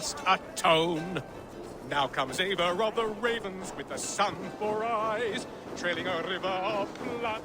must atone. Now comes Ava of the ravens with the sun for eyes, trailing a river of blood.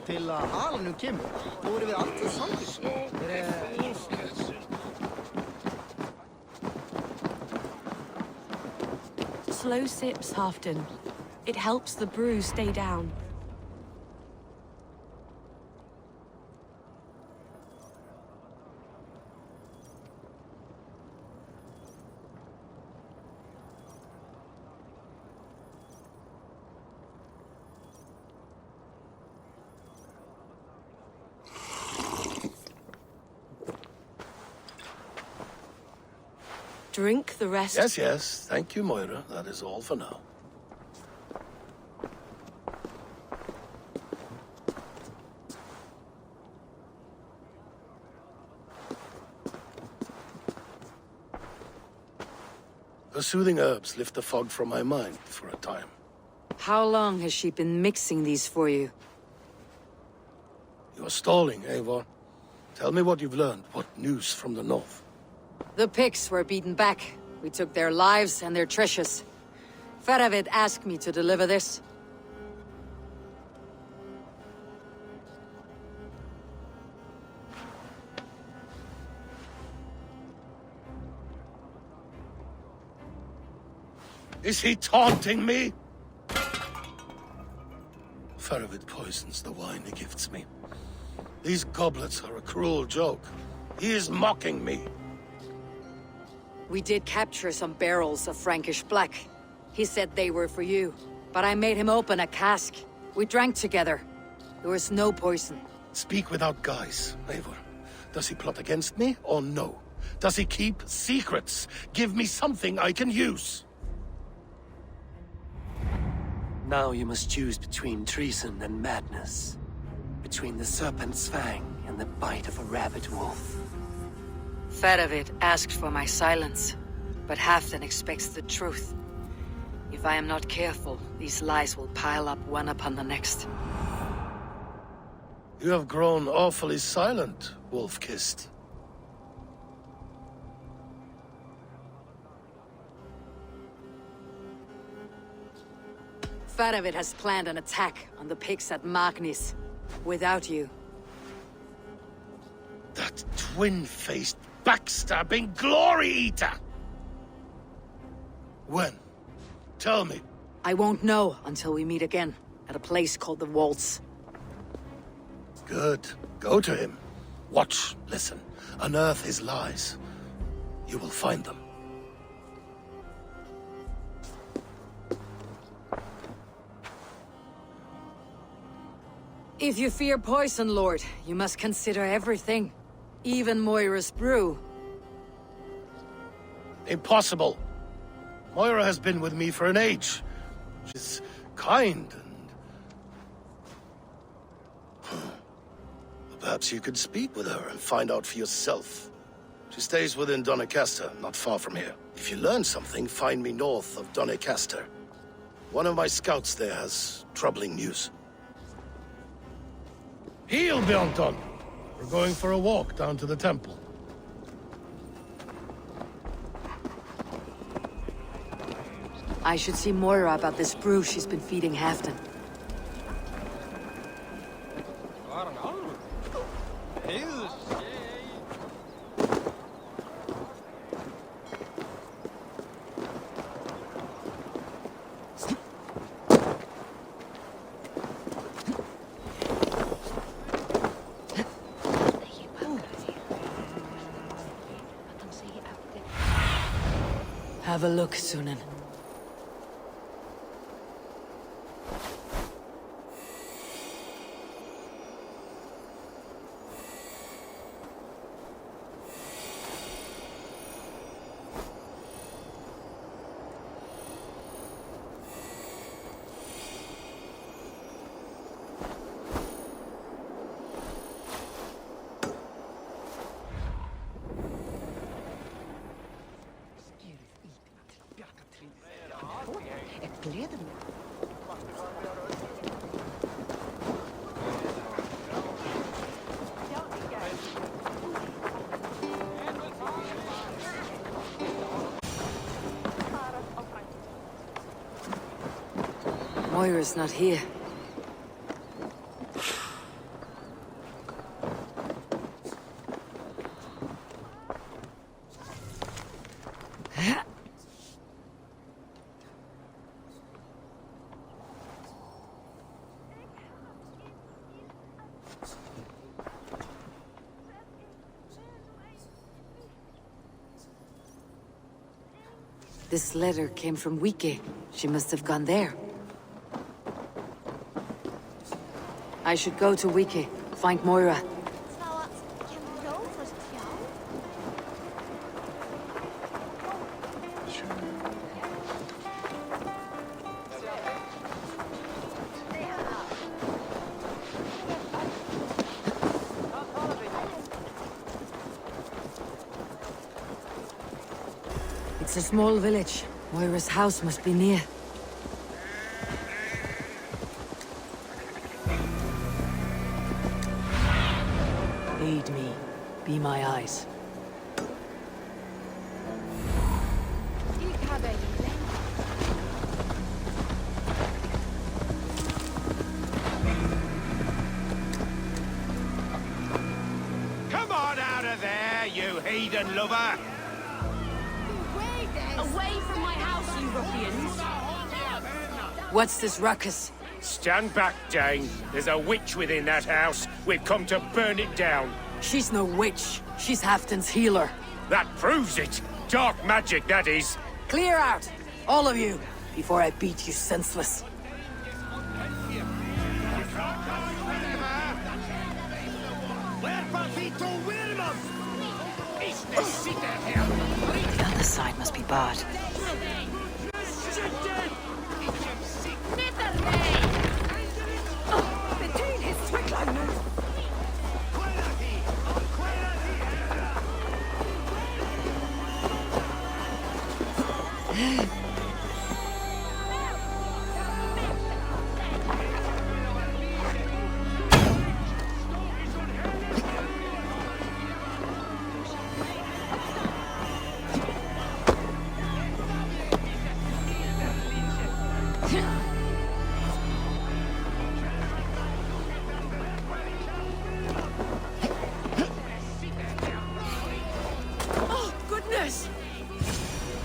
Til að halinu kemur, þá erum við alltaf samtidig. Slow sips, Halfdan. It helps the brew stay down. Drink the rest. Yes, yes. Thank you, Moira. That is all for now. The soothing herbs lift the fog from my mind for a time. How long has she been mixing these for you? You're stalling, Eivor. Tell me what you've learned. What news from the north? The Picts were beaten back. We took their lives and their treasures. Faravid asked me to deliver this. Is he taunting me? Faravid poisons the wine he gifts me. These goblets are a cruel joke. He is mocking me. We did capture some barrels of Frankish black. He said they were for you, but I made him open a cask. We drank together. There was no poison. Speak without guise, Eivor. Does he plot against me or no? Does he keep secrets? Give me something I can use. Now you must choose between treason and madness. Between the serpent's fang and the bite of a rabid wolf. Faravid asked for my silence, but Halfdan expects the truth. If I am not careful, these lies will pile up one upon the next. You have grown awfully silent, wolf-kissed. Faravid has planned an attack on the Picts at Magnis, without you. That twin-faced, backstabbing glory eater! When? Tell me. I won't know until we meet again, at a place called the Waltz. Good. Go to him. Watch, listen. Unearth his lies. You will find them. If you fear poison, Lord, you must consider everything. Even Moira's brew. Impossible. Moira has been with me for an age. She's kind and... Perhaps you could speak with her and find out for yourself. She stays within Doncaster, not far from here. If you learn something, find me north of Doncaster. One of my scouts there has troubling news. Heal, Bjornton! We're going for a walk down to the temple. I should see Moira about this brew she's been feeding Halfdan. Have a look, Sunan. Moira's not here. This letter came from Wike. She must have gone there. I should go to Wike, find Moira. It's a small village. Moira's house must be near. Aid me. Be my eyes. Come on out of there, you heathen lover! Away from my house, you ruffians! What's this ruckus? Stand back, Dane. There's a witch within that house. We've come to burn it down. She's no witch. She's Halfdan's healer. That proves it. Dark magic, that is. Clear out! All of you! Before I beat you senseless. The other side must be barred.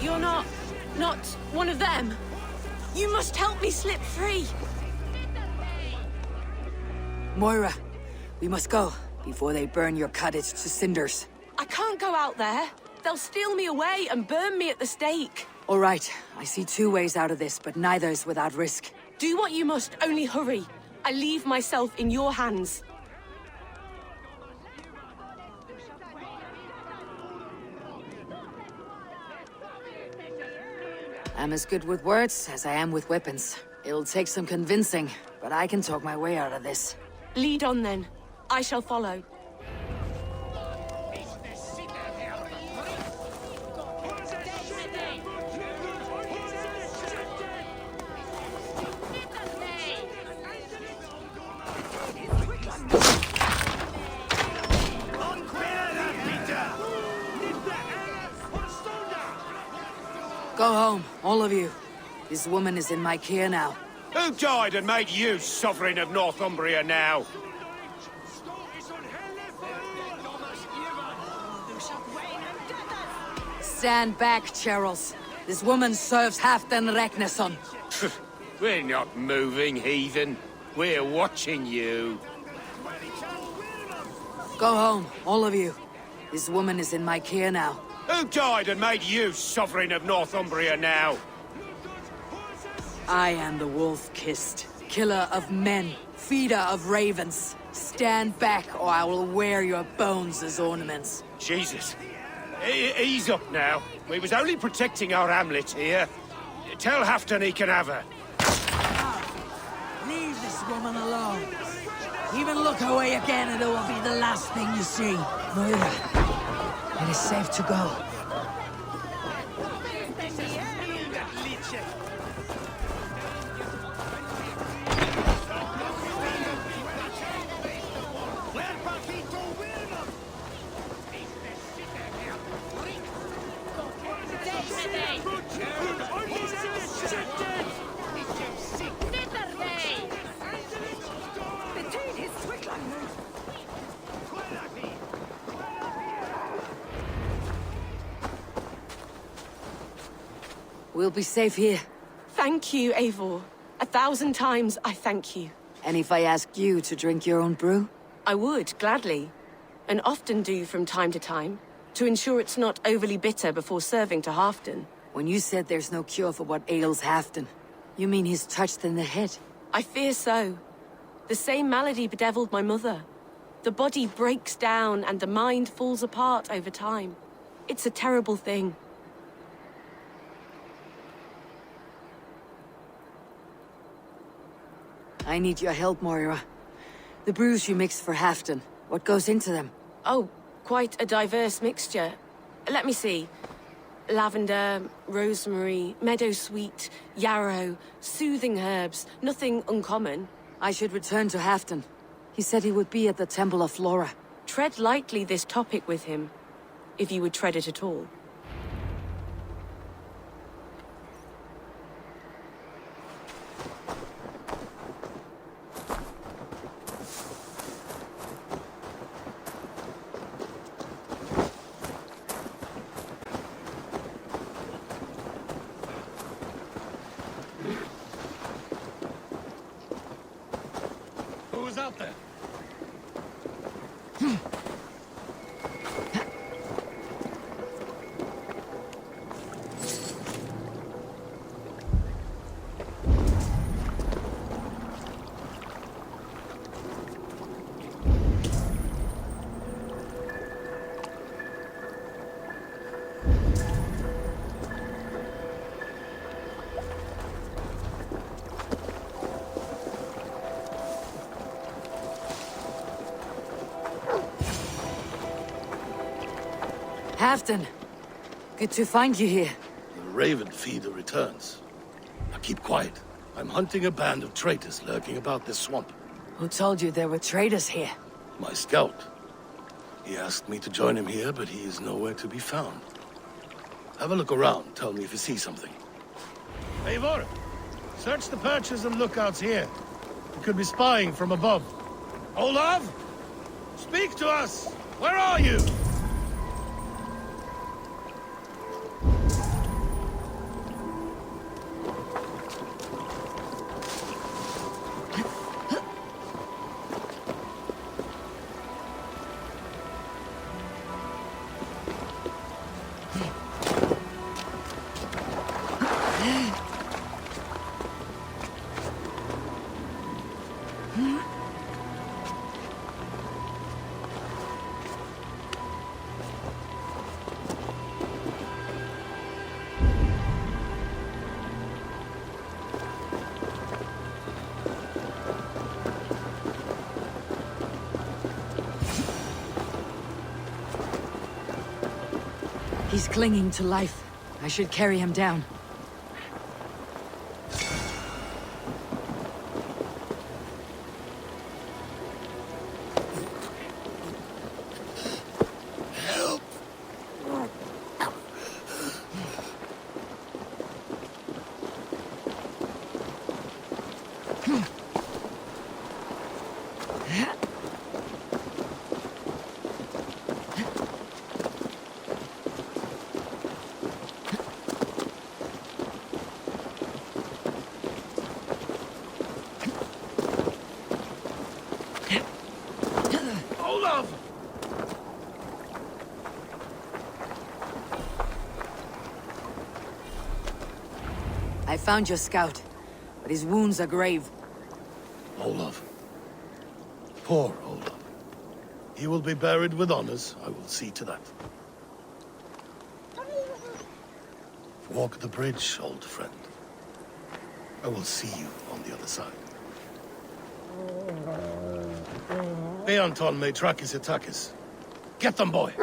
You're not one of them. You must help me slip free. Moira, we must go before they burn your cottage to cinders. I can't go out there. They'll steal me away and burn me at the stake. All right, I see two ways out of this, but neither is without risk. Do what you must, only hurry. I leave myself in your hands. I'm as good with words as I am with weapons. It'll take some convincing, but I can talk my way out of this. Lead on then. I shall follow. Go home, all of you. This woman is in my care now. Who died and made you sovereign of Northumbria now? Stand back, Charles. This woman serves Halfdan Ragnarsson. We're not moving, heathen. We're watching you. Go home, all of you. This woman is in my care now. Who died and made you sovereign of Northumbria now? I am the wolf-kissed, killer of men, feeder of ravens. Stand back, or I will wear your bones as ornaments. Jesus. Ease up now. We was only protecting our hamlet here. Tell Halfton he can have her. Leave this woman alone. Even look away again and it will be the last thing you see. Moira, it is safe to go. We'll be safe here. Thank you, Eivor. 1,000 times I thank you. And if I asked you to drink your own brew? I would, gladly. And often do from time to time, to ensure it's not overly bitter before serving to Halfton. When you said there's no cure for what ails Halfton, you mean he's touched in the head? I fear so. The same malady bedeviled my mother. The body breaks down and the mind falls apart over time. It's a terrible thing. I need your help, Moira. The brews you mixed for Halfton, what goes into them? Oh, quite a diverse mixture. Let me see. Lavender, rosemary, meadowsweet, yarrow, soothing herbs, nothing uncommon. I should return to Halfton. He said he would be at the Temple of Flora. Tread lightly this topic with him, if you would tread it at all. Who was out there? Halfton, good to find you here. The Raven Feeder returns. Now keep quiet. I'm hunting a band of traitors lurking about this swamp. Who told you there were traitors here? My scout. He asked me to join him here, but he is nowhere to be found. Have a look around. Tell me if you see something. Eivor, search the perches and lookouts here. We could be spying from above. Olav! Speak to us! Where are you? He's clinging to life. I should carry him down. found your scout, but his wounds are grave. Olaf. Poor Olaf. He will be buried with honors. I will see to that. Walk the bridge, old friend. I will see you on the other side. Beanton may track his attackers. Get them, boy!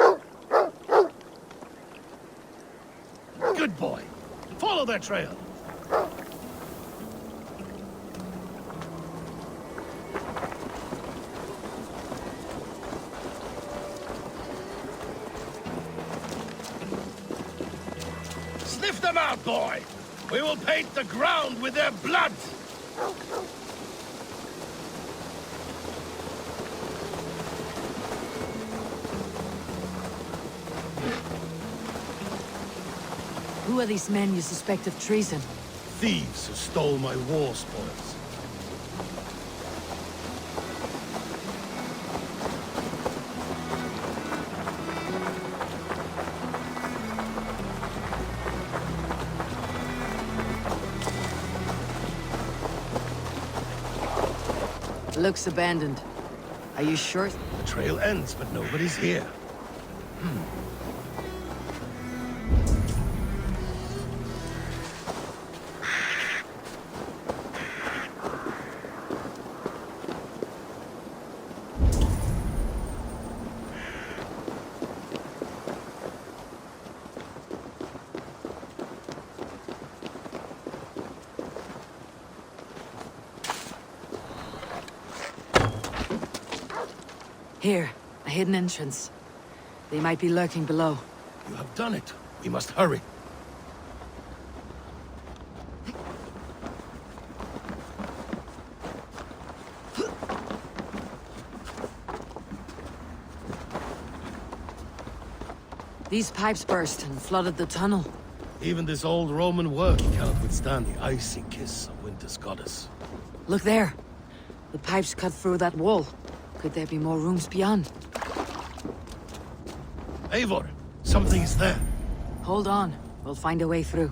Good boy. Follow their trail. Sniff them out, boy! We will paint the ground with their blood! Who are these men you suspect of treason? Thieves who stole my war spoils. Looks abandoned. Are you sure? The trail ends, but nobody's here. Here, a hidden entrance. They might be lurking below. You have done it. We must hurry. These pipes burst and flooded the tunnel. Even this old Roman work cannot withstand the icy kiss of winter's goddess. Look there. The pipes cut through that wall. Could there be more rooms beyond? Eivor, something is there. Hold on. We'll find a way through.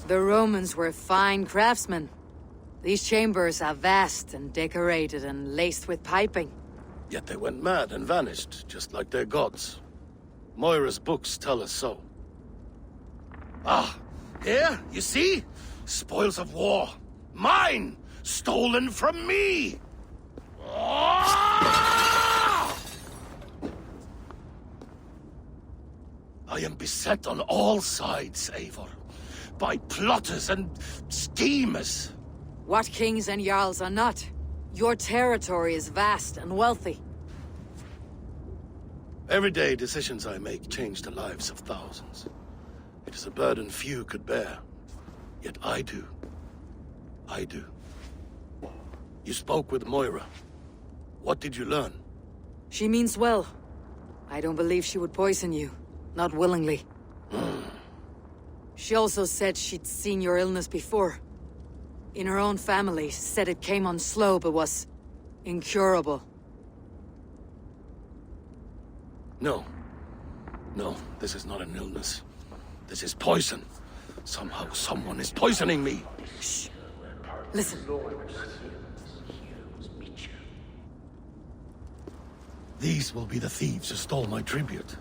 The Romans were fine craftsmen. These chambers are vast and decorated and laced with piping. Yet they went mad and vanished, just like their gods. Moira's books tell us so. Ah, here, you see? Spoils of war. Mine! Stolen from me! Ah! I am beset on all sides, Eivor. By plotters and schemers. What kings and jarls are not? Your territory is vast and wealthy. Every day, decisions I make change the lives of thousands. It is a burden few could bear. Yet I do. I do. You spoke with Moira. What did you learn? She means well. I don't believe she would poison you. Not willingly. She also said she'd seen your illness before. In her own family, said it came on slow but was incurable. No. No, this is not an illness. This is poison. Somehow someone is poisoning me. Shh. Listen. These will be the thieves who stole my tribute.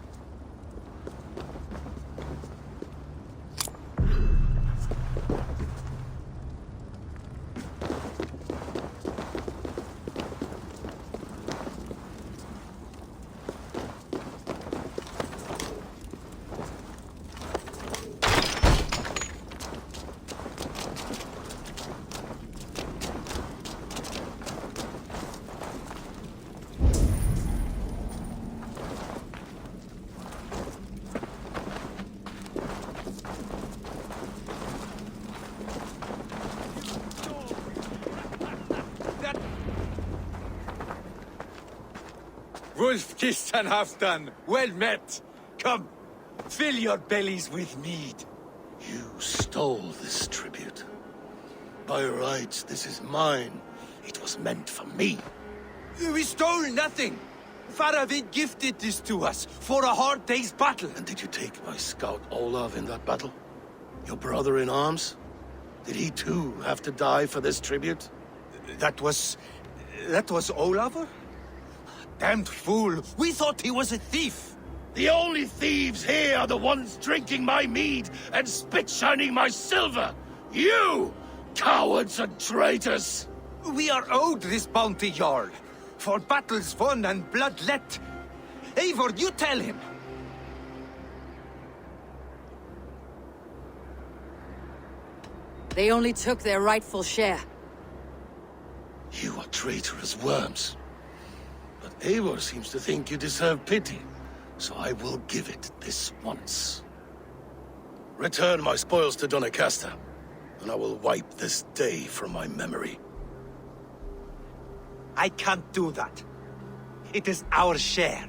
Wolf kissed and half done. Well met. Come, fill your bellies with mead. You stole this tribute. By rights, this is mine. It was meant for me. We stole nothing. Faravid gifted this to us for a hard day's battle. And did you take my scout Olav in that battle? Your brother in arms? Did he too have to die for this tribute? That was Olaver? Damned fool! We thought he was a thief! The only thieves here are the ones drinking my mead and spit-shining my silver! You! Cowards and traitors! We are owed this bounty, Jarl. For battles won and blood let. Eivor, you tell him! They only took their rightful share. You are traitorous worms. But Eivor seems to think you deserve pity, so I will give it this once. Return my spoils to Doncaster, and I will wipe this day from my memory. I can't do that. It is our share.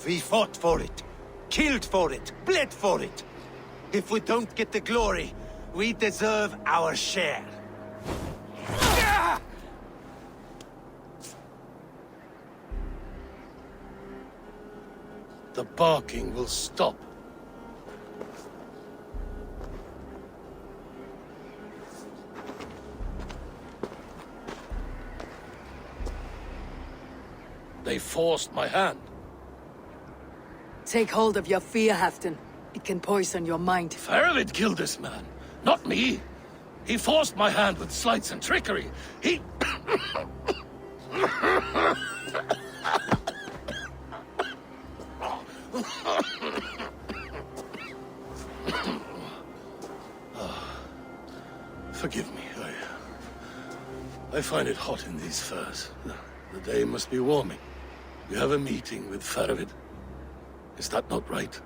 We fought for it, killed for it, bled for it. If we don't get the glory, we deserve our share. The barking will stop. They forced my hand. Take hold of your fear, Halfdan. It can poison your mind. Faravid killed this man, not me. He forced my hand with sleights and trickery. He... Forgive me, I find it hot in these furs. The day must be warming. You have a meeting with Faravid. Is that not right?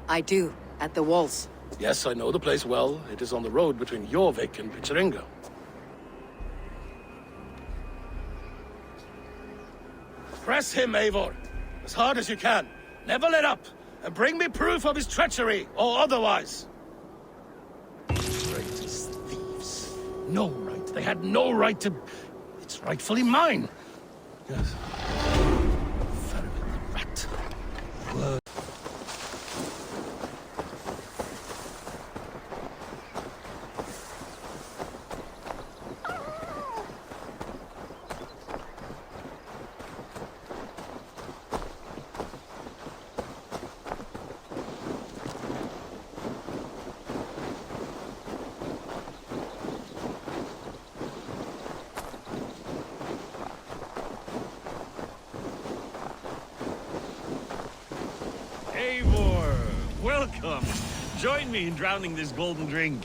I do, at the walls. Yes, I know the place well. It is on the road between Jorvik and Picheringa. Press him, Eivor. As hard as you can. Never let up. And bring me proof of his treachery, or otherwise. Traitors, thieves. No right. They had no right to... It's rightfully mine. Yes. Faravid the rat. Word. Eivor, welcome. Join me in drowning this golden drink.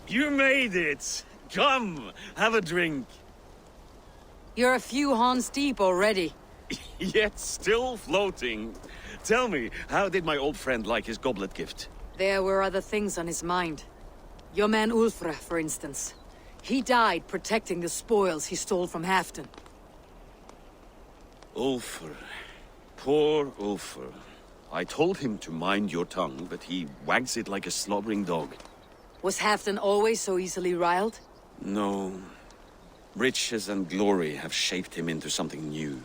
You made it. Come, have a drink. You're a few horns deep already. Yet still floating. Tell me, how did my old friend like his goblet gift? There were other things on his mind. Your man Ulfra, for instance. He died protecting the spoils he stole from Halfdan. Ulfr. Poor Ulfr. I told him to mind your tongue, but he wags it like a slobbering dog. Was Halfdan always so easily riled? No. Riches and glory have shaped him into something new.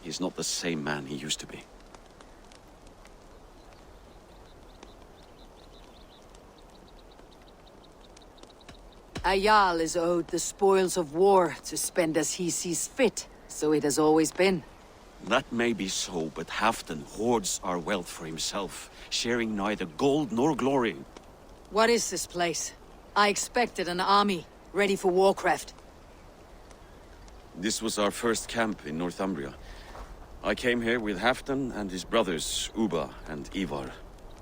He's not the same man he used to be. A Jarl is owed the spoils of war to spend as he sees fit, so it has always been. That may be so, but Halfdan hoards our wealth for himself, sharing neither gold nor glory. What is this place? I expected an army, ready for warcraft. This was our first camp in Northumbria. I came here with Halfdan and his brothers, Ubba and Ivar.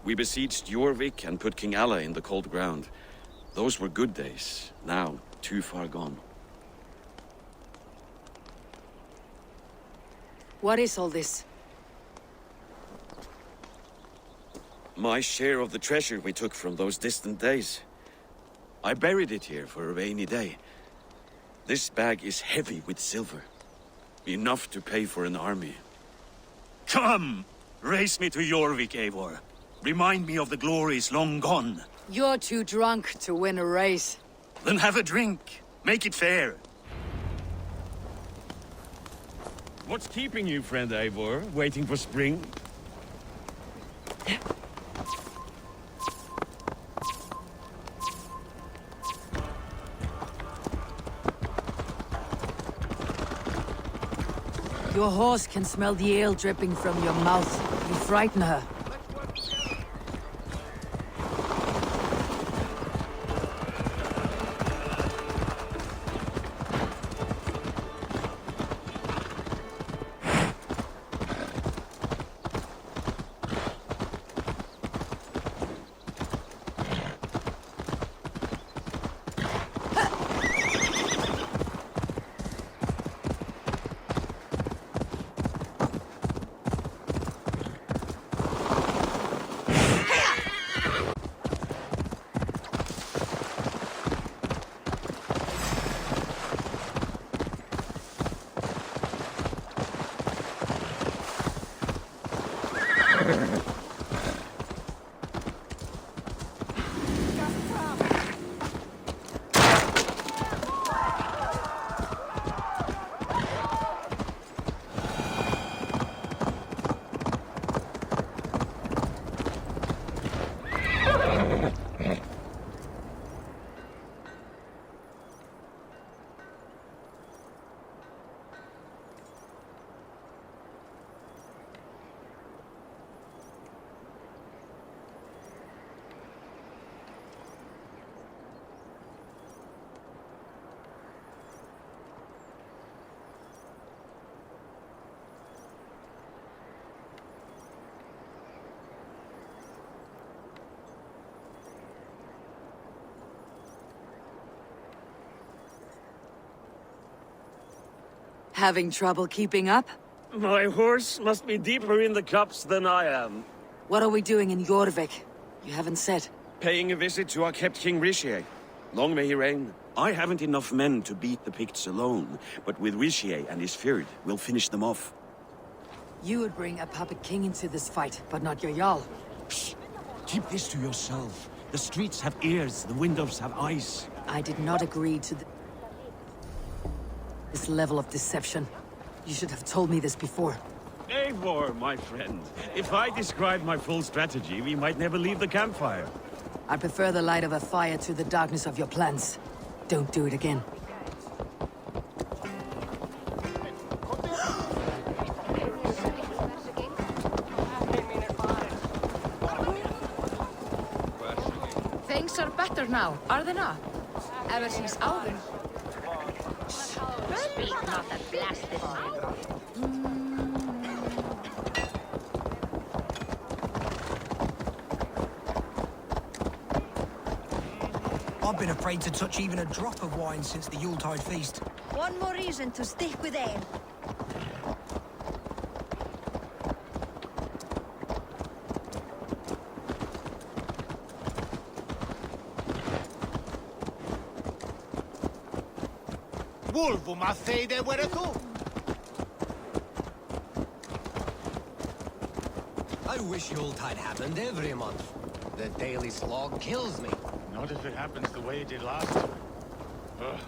We besieged Jorvik and put King Alla in the cold ground. Those were good days, now too far gone. What is all this? My share of the treasure we took from those distant days. I buried it here for a rainy day. This bag is heavy with silver. Enough to pay for an army. Come! Race me to Jorvik, Eivor. Remind me of the glories long gone. You're too drunk to win a race. Then have a drink. Make it fair. What's keeping you, friend Eivor? Waiting for spring? Your horse can smell the ale dripping from your mouth. You frighten her. Having trouble keeping up? My horse must be deeper in the cups than I am. What are we doing in Jorvik? You haven't said. Paying a visit to our kept King Richier. Long may he reign. I haven't enough men to beat the Picts alone, but with Richier and his Fyrd, we'll finish them off. You would bring a puppet king into this fight, but not your Jarl. Shh! Keep this to yourself. The streets have ears, the windows have eyes. I did not agree to this level of deception. You should have told me this before. Eivor, my friend. If I described my full strategy, we might never leave the campfire. I prefer the light of a fire to the darkness of your plans. Don't do it again. Things are better now, are they not? Ever since Alvin. Speak not that blasted I've been afraid to touch even a drop of wine since the Yuletide feast. One more reason to stick with Ale. Wolvo ma fede where to? I wish Yuletide happened every month. The daily slog kills me. Not if it happens the way it did last time. Ugh.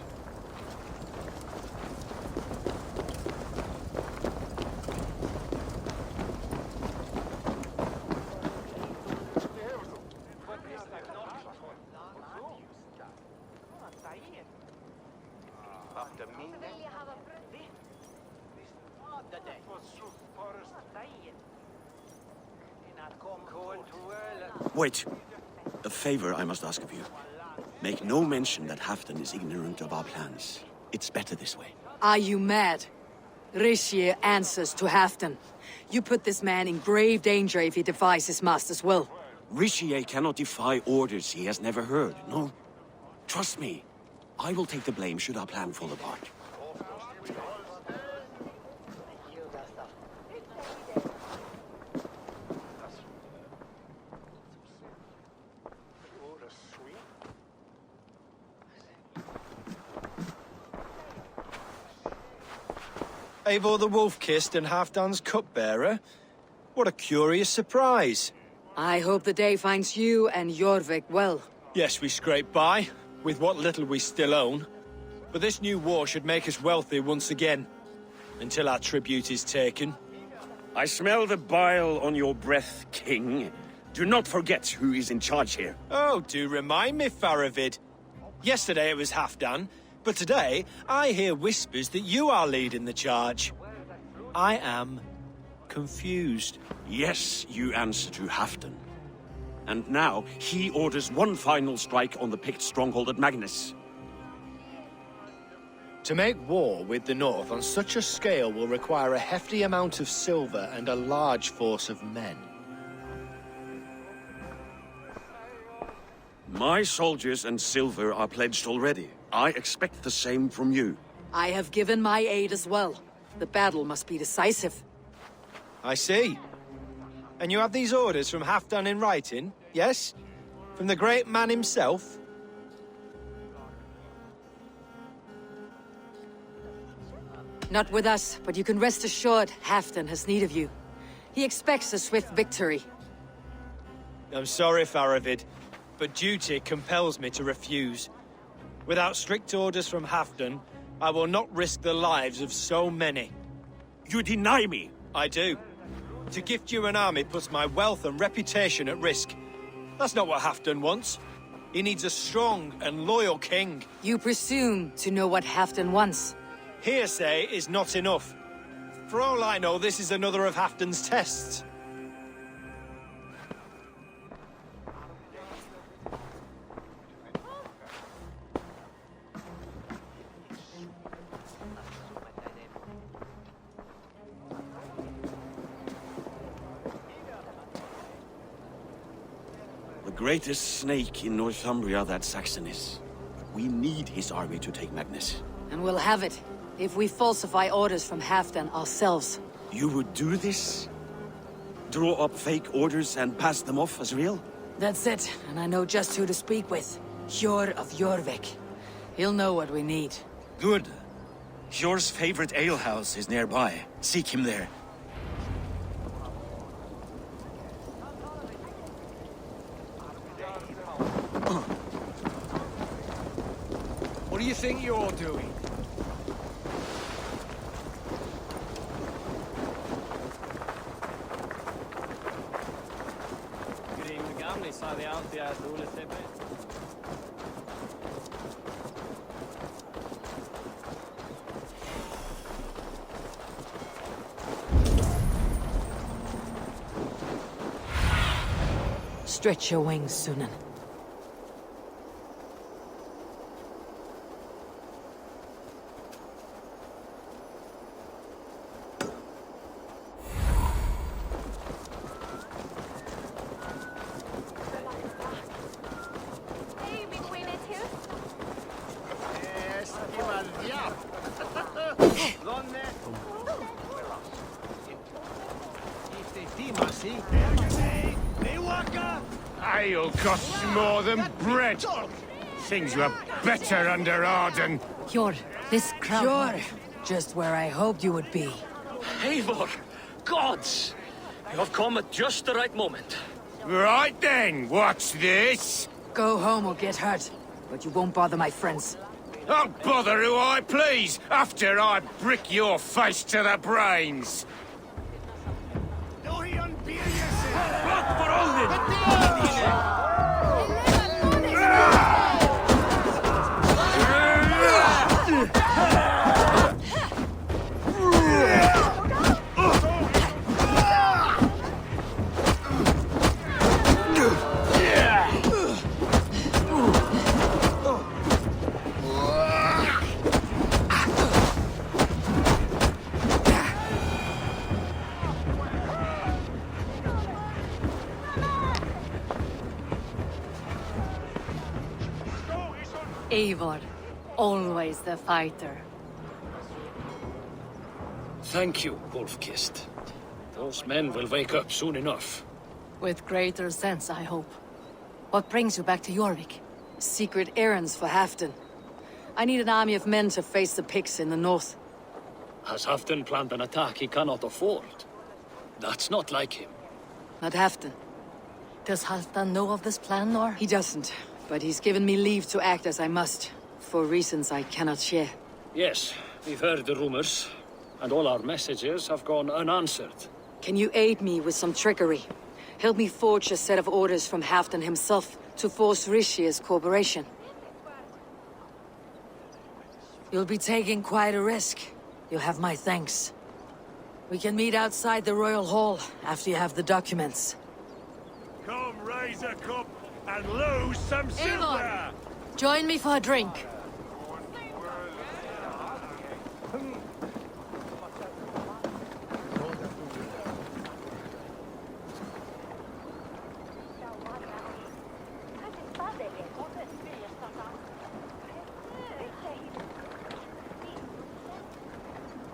Wait. A favor I must ask of you. Make no mention that Halfdan is ignorant of our plans. It's better this way. Are you mad? Richier answers to Halfdan. You put this man in grave danger if he defies his master's will. Richier cannot defy orders he has never heard, no? Trust me. I will take the blame should our plan fall apart. Eivor the Wolf-Kissed and Halfdan's cupbearer? What a curious surprise. I hope the day finds you and Jorvik well. Yes, we scrape by, with what little we still own. But this new war should make us wealthy once again. Until our tribute is taken. I smell the bile on your breath, King. Do not forget who is in charge here. Oh, do remind me, Faravid. Yesterday it was Halfdan, but today I hear whispers that you are leading the charge. I am confused. Yes, you answer to Halfdan. And now he orders one final strike on the Pict stronghold at Magnus. To make war with the North on such a scale will require a hefty amount of silver and a large force of men. My soldiers and silver are pledged already. I expect the same from you. I have given my aid as well. The battle must be decisive. I see. And you have these orders from Halfdan in writing, yes? From the great man himself? Not with us, but you can rest assured Halfdan has need of you. He expects a swift victory. I'm sorry, Faravid, but duty compels me to refuse. Without strict orders from Halfdan, I will not risk the lives of so many. You deny me? I do. To gift you an army puts my wealth and reputation at risk. That's not what Halfdan wants. He needs a strong and loyal king. You presume to know what Halfdan wants. Hearsay is not enough. For all I know, this is another of Halfdan's tests. The greatest snake in Northumbria that Saxon is. We need his army to take Magnus. And we'll have it, if we falsify orders from Halfdan ourselves. You would do this? Draw up fake orders and pass them off as real? That's it, and I know just who to speak with. Hjor of Jorvik. He'll know what we need. Good. Hjor's favorite alehouse is nearby. Seek him there. What do you think you're doing? sa det alltid är roligt det med. Stretch your wings, Sunan. Ale costs more than bread. Things were better under Arden. Hjor, this crowd... Hjor! Just where I hoped you would be. Eivor! Gods! You have come at just the right moment. Right then, what's this? Go home or get hurt, but you won't bother my friends. I'll bother who I please, after I brick your face to the brains. Blood for Odin! Eivor, always the fighter. Thank you, Wolf-Kissed. Those men will wake up soon enough. With greater sense, I hope. What brings you back to Jorvik? Secret errands for Halfdan. I need an army of men to face the Picts in the north. Has Halfdan planned an attack he cannot afford? That's not like him. Not Halfdan. Does Halfdan know of this plan, or? He doesn't, but he's given me leave to act as I must, for reasons I cannot share. Yes, we've heard the rumors, and all our messages have gone unanswered. Can you aid me with some trickery? Help me forge a set of orders from Halfdan himself to force Rishia's cooperation. You'll be taking quite a risk. You'll have my thanks. We can meet outside the Royal Hall after you have the documents. Come, raise a cup and lose some silver! Eivor, join me for a drink.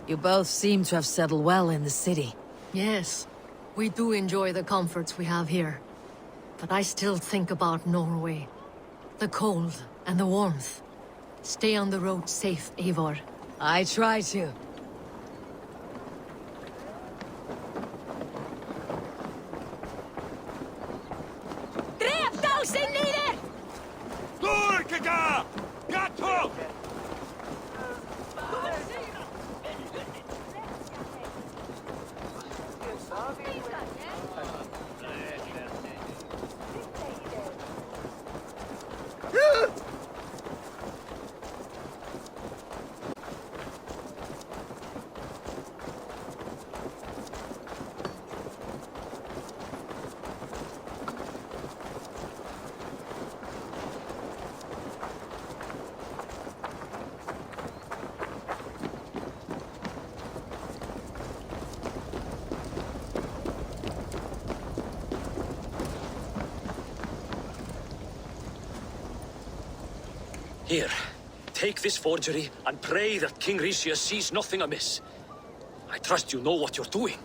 You both seem to have settled well in the city. Yes, we do enjoy the comforts we have here. But I still think about Norway. The cold and the warmth. Stay on the road safe, Eivor. I try to. Storkaga! Gato! Here, take this forgery and pray that King Rishia sees nothing amiss. I trust you know what you're doing.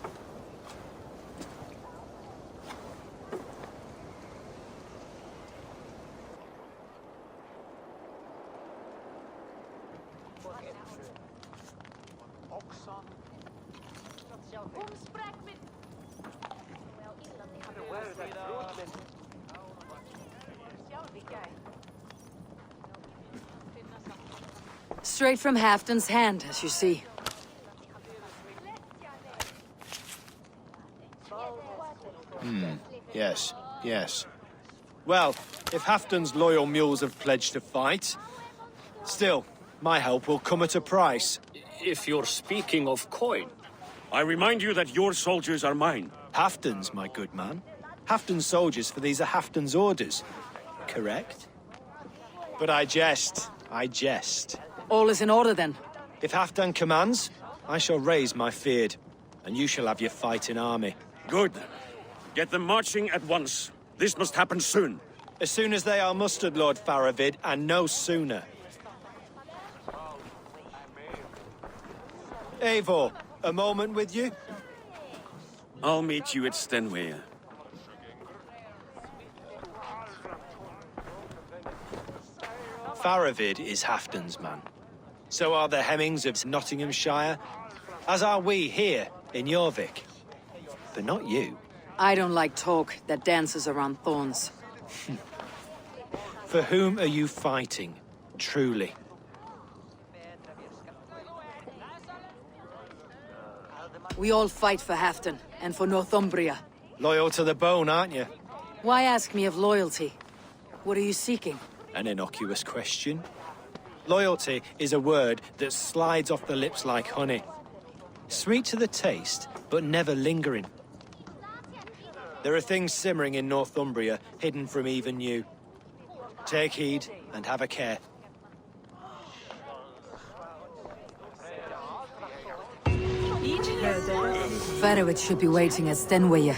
Straight from Halfdan's hand, as you see. Yes, yes. Well, if Halfdan's loyal mules have pledged to fight, still, my help will come at a price. If you're speaking of coin. I remind you that your soldiers are mine. Halfdan's, my good man. Halfdan's soldiers, for these are Halfdan's orders. Correct? But I jest. I jest. All is in order, then. If Halfdan commands, I shall raise my feared, and you shall have your fighting army. Good. Get them marching at once. This must happen soon. As soon as they are mustered, Lord Faravid, and no sooner. Eivor, a moment with you? I'll meet you at Stenway. Faravid is Halfdan's man. So are the Hemmings of Nottinghamshire, as are we here in Jorvik. But not you. I don't like talk that dances around thorns. For whom are you fighting, truly? We all fight for Halfdan, and for Northumbria. Loyal to the bone, aren't you? Why ask me of loyalty? What are you seeking? An innocuous question. Loyalty is a word that slides off the lips like honey. Sweet to the taste, but never lingering. There are things simmering in Northumbria, hidden from even you. Take heed, and have a care. Faravid should be waiting at Stenway.